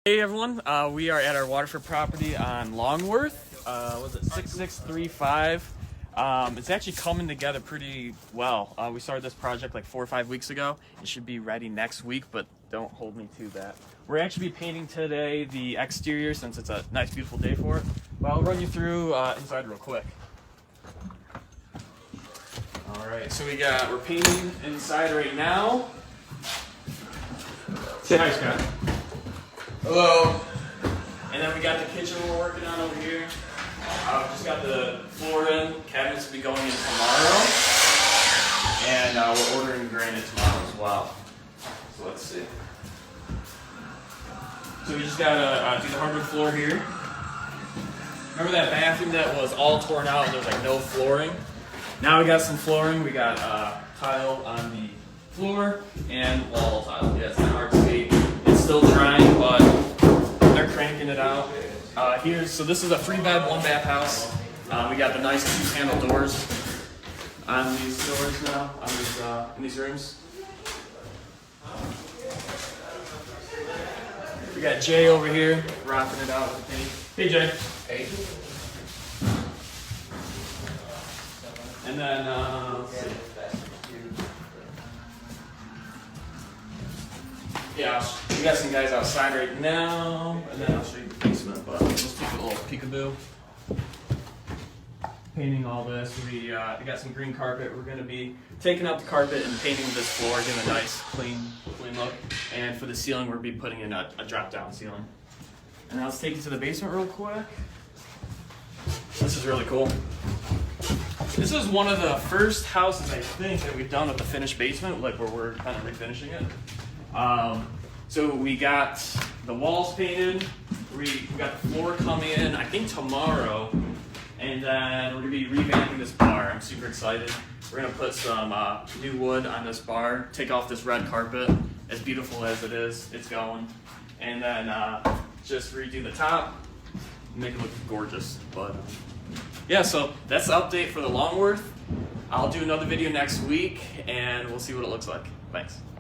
Hey everyone, we are at our Waterford property on Longworth. Was it 6635? It's actually coming together pretty well. We started this project like 4 or 5 weeks ago. It should be ready next week, but don't hold me to that. We're actually painting today the exterior since it's a nice, beautiful day for it. But I'll run you through inside real quick. All right, so we're painting inside right now. Say hi, Scott. Hello. And then we got the kitchen we're working on over here. Just got the floor in. Cabinets will be going in tomorrow. And we're ordering granite tomorrow as well. So let's see. So we just got to do the hardwood floor here. Remember that bathroom that was all torn out and there was like no flooring? Now we got some flooring. We got tile on the floor and wall tile. Yeah, it's not hard to see. It's still drying, but they're cranking it out. So this is a 3-bed, 1-bath house. We got the nice 2-panel doors on these doors now, in these rooms. We got Jay over here rocking it out with the paint. Hey Jay. Hey. And then, let's see. Yeah, we got some guys outside right now, and then I'll show you the basement, but let's take a little peekaboo. Painting all this. We got some green carpet. We're going to be taking out the carpet and painting this floor, giving a nice, clean look. And for the ceiling, we're going to be putting in a drop-down ceiling. And now let's take you to the basement real quick. This is really cool. This is one of the first houses, I think, that we've done with the finished basement, like where we're kind of refinishing it. So we got the walls painted, we got the floor coming in, I think tomorrow, and then we're going to be revamping this bar. I'm super excited. We're going to put some new wood on this bar, take off this red carpet, as beautiful as it is, it's going, and then just redo the top, make it look gorgeous. But yeah, so that's the update for the Longworth. I'll do another video next week, and we'll see what it looks like. Thanks.